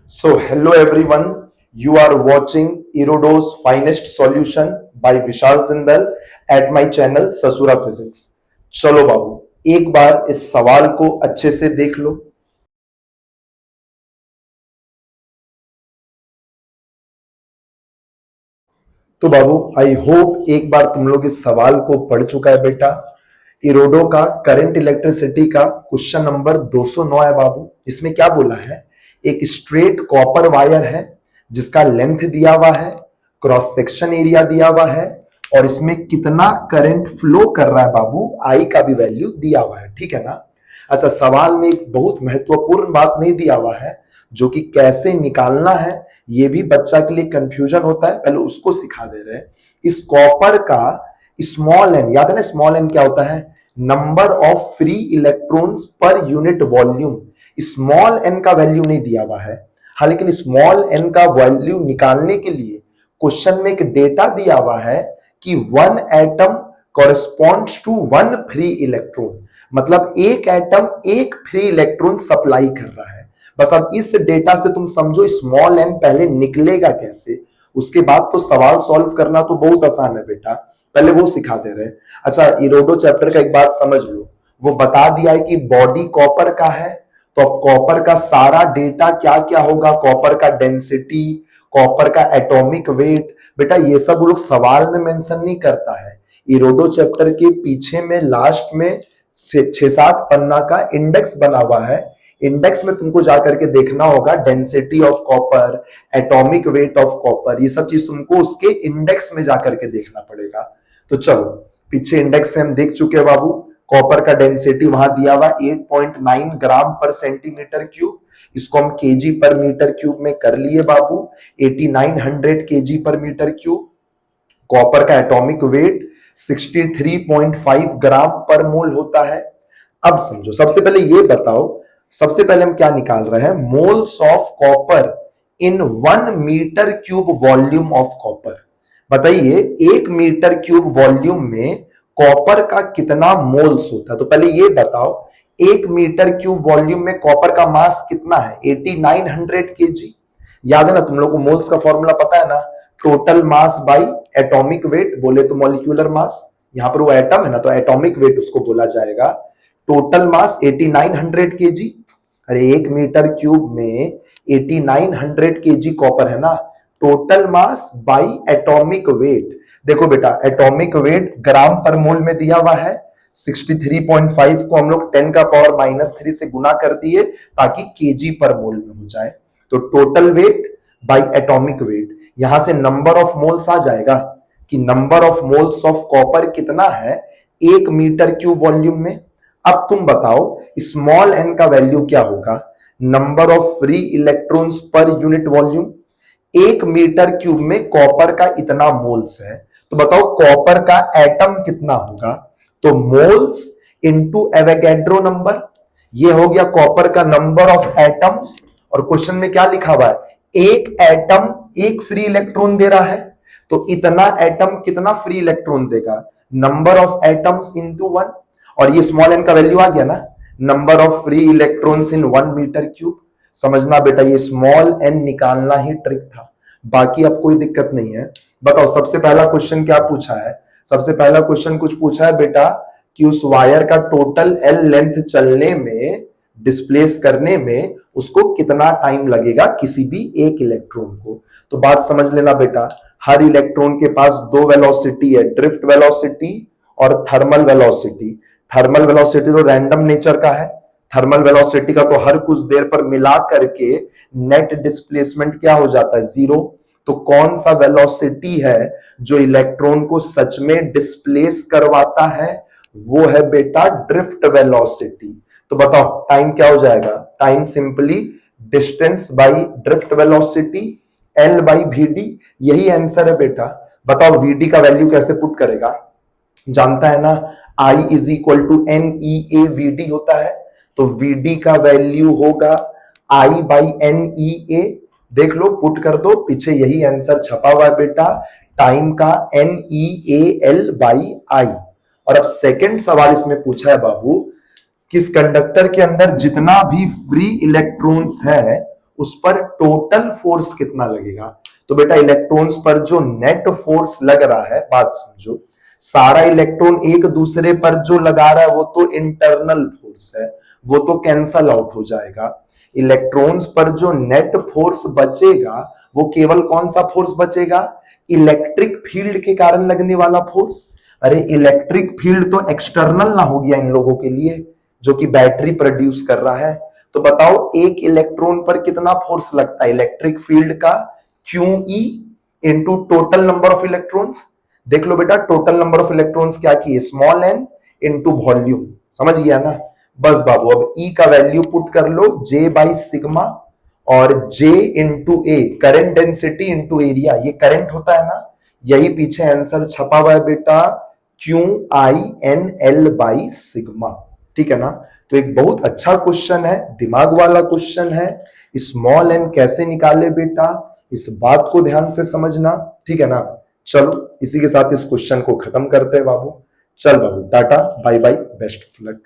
So, hello everyone. You are watching Erodo's Finest Solution by Vishal Zindal at my channel ससुरा physics. चलो बाबू एक बार इस सवाल को अच्छे से देख लो। तो बाबू आई होप एक बार तुम लोग इस सवाल को पढ़ चुका है बेटा। इरोडो का करंट इलेक्ट्रिसिटी का क्वेश्चन नंबर 209 है बाबू। इसमें क्या बोला है, एक स्ट्रेट कॉपर वायर है जिसका लेंथ दिया हुआ है, क्रॉस सेक्शन एरिया दिया हुआ है और इसमें कितना करंट फ्लो कर रहा है बाबू, आई का भी वैल्यू दिया हुआ है। ठीक है ना। अच्छा, सवाल में एक बहुत महत्वपूर्ण बात नहीं दिया हुआ है जो कि कैसे निकालना है, ये भी बच्चा के लिए कंफ्यूजन होता है, पहले उसको सिखा दे रहे हैं। इस कॉपर का स्मॉल एन, याद है ना स्मॉल एन क्या होता है, number of free electrons per unit volume. Small n का वैल्यू नहीं दिया हुआ है, हाँ, लेकिन स्मॉल एन का वैल्यू निकालने के लिए क्वेश्चन में एक डेटा दिया हुआ है कि one atom corresponds to one free electron, मतलब एक एटम एक फ्री इलेक्ट्रॉन सप्लाई कर रहा है। बस अब इस डेटा से तुम समझो स्मॉल एन पहले निकलेगा कैसे, उसके बाद तो सवाल सॉल्व करना तो बहुत आसान है बेटा, पहले वो सिखा दे रहे हैं। अच्छा, इरोडो चैप्टर का एक बात समझ लो, वो बता दिया है कि बॉडी कॉपर का है, तो अब कॉपर का सारा डेटा क्या क्या होगा, कॉपर का डेंसिटी, कॉपर का एटॉमिक वेट, बेटा ये सब वो लोग सवाल में मेंशन नहीं करता है। इरोडो चैप्टर के पीछे में लास्ट में 6-7 पन्ना का इंडेक्स बना हुआ है। इंडेक्स में तुमको जाकर के देखना होगा density of copper, atomic weight of copper, ये सब चीज तुमको उसके इंडेक्स में जाकर के देखना पड़ेगा। तो चलो पीछे इंडेक्स से हम देख चुके हैं बाबू। कॉपर का डेंसिटी वहां दिया हुआ 8.9 ग्राम पर सेंटीमीटर क्यूब, इसको हम केजी पर मीटर क्यूब में कर लिए बाबू, 8900 केजी पर मीटर क्यूब। कॉपर का एटॉमिक वेट 63.5 ग्राम पर मोल होता है। अब समझो, सबसे पहले ये बताओ, सबसे पहले हम क्या निकाल रहे हैं, moles of copper in 1 metre cube volume of copper. बताइए 1 मीटर क्यूब वॉल्यूम में कॉपर का कितना मोल्स होता है। तो पहले ये बताओ 1 मीटर क्यूब वॉल्यूम में कॉपर का मास कितना है, 8900 केजी। याद है ना तुम लोग को, मोल्स का फॉर्मूला पता है ना, total mass by atomic weight, बोले तो मॉलिक्यूलर मास, यहां पर वो एटम है ना तो एटॉमिक वेट उसको बोला जाएगा। Total mass 8900 KG. अरे 1 मीटर क्यूब में 8900 केजी कॉपर है ना, total mass by atomic weight. देखो बेटा एटॉमिक वेट ग्राम पर मोल में दिया हुआ है, 63.5 को हम लोग 10 का पावर -3 से गुना कर दिए ताकि केजी पर मोल में हो जाए। तो total weight by atomic weight, यहां से नंबर ऑफ मोल्स आ जाएगा कि number of moles of copper कितना है 1 मीटर क्यूब वॉल्यूम में। अब तुम बताओ स्मॉल एन का वैल्यू क्या होगा, number of free electrons per unit volume. 1 metre cube में कॉपर का इतना मोल्स है, तो बताओ कॉपर का एटम कितना होगा, तो मोल्स इंटू एवोगैड्रो नंबर, ये हो गया कॉपर का नंबर ऑफ एटम्स। और क्वेश्चन में क्या लिखा हुआ है, एक एटम एक फ्री इलेक्ट्रॉन दे रहा है, तो इतना एटम कितना फ्री इलेक्ट्रॉन देगा, नंबर ऑफ एटम्स इंटू 1। और ये स्मॉल एन का वैल्यू आ गया ना, number of free electrons in 1 metre cube. समझना बेटा, ये स्मॉल एन निकालना ही ट्रिक था, बाकी अब कोई दिक्कत नहीं है। बताओ सबसे पहला क्वेश्चन क्या पूछा है, सबसे पहला क्वेश्चन कुछ पूछा है बेटा कि उस वायर का टोटल एल लेंथ चलने में, डिस्प्लेस करने में उसको कितना टाइम लगेगा किसी भी एक इलेक्ट्रॉन को। तो बात समझ लेना बेटा, हर इलेक्ट्रॉन के पास दो वेलोसिटी है, ड्रिफ्ट वेलोसिटी और थर्मल वेलोसिटी। थर्मल वेलोसिटी तो रैंडम नेचर का है, थर्मल वेलोसिटी का तो हर कुछ देर पर मिला करके नेट डिस्प्लेसमेंट क्या हो जाता है, 0। तो कौन सा वेलोसिटी है जो इलेक्ट्रॉन को सच में डिस्प्लेस करवाता है, वो है बेटा ड्रिफ्ट वेलोसिटी। तो बताओ टाइम क्या हो जाएगा, time simply distance by drift velocity l by v d, यही आंसर है बेटा। बताओ वीडी का वैल्यू कैसे पुट करेगा, जानता है ना, I is equal to n e A v d होता है, तो वीडी का वैल्यू होगा I by n e A. देख लो पुट कर दो, पीछे यही आंसर छपा हुआ है बेटा, टाइम का n e A l by I. और अब सेकंड सवाल इसमें पूछा है बाबू, किस कंडक्टर के अंदर जितना भी फ्री इलेक्ट्रॉन्स है उस पर टोटल फोर्स कितना लगेगा। तो बेटा इलेक्ट्रॉन्स पर जो नेट फोर्स लग रहा है, बात समझो, सारा इलेक्ट्रॉन एक दूसरे पर जो लगा रहा है वो तो इंटरनल फोर्स है, वो तो कैंसल आउट हो जाएगा। इलेक्ट्रॉन्स पर जो नेट फोर्स बचेगा वो केवल कौन सा फोर्स बचेगा, इलेक्ट्रिक फील्ड के कारण लगने वाला फोर्स। अरे इलेक्ट्रिक फील्ड तो एक्सटर्नल ना हो गया इन लोगों के लिए, जो कि बैटरी प्रोड्यूस कर रहा है। तो बताओ एक इलेक्ट्रॉन पर कितना फोर्स लगता है इलेक्ट्रिक फील्ड का, QE into total number of electrons. देख लो बेटा टोटल नंबर ऑफ इलेक्ट्रॉन्स क्या की, स्मॉल n इंटू वॉल्यूम, समझ गया ना। बस बाबू अब E का वैल्यू पुट कर लो, J बाई सिग्मा, और J इंटू ए करंट डेंसिटी इंटू एरिया, ये करंट होता है ना, यही पीछे आंसर छपा हुआ है बेटा, QINL बाई सिग्मा। ठीक है ना। तो एक बहुत अच्छा क्वेश्चन है, दिमाग वाला क्वेश्चन है। स्मॉल n कैसे निकाले बेटा, इस बात को ध्यान से समझना। ठीक है ना। चलो इसी के साथ इस क्वेश्चन को खत्म करते हैं बाबू। चल बाबू tata bye bye, best of luck.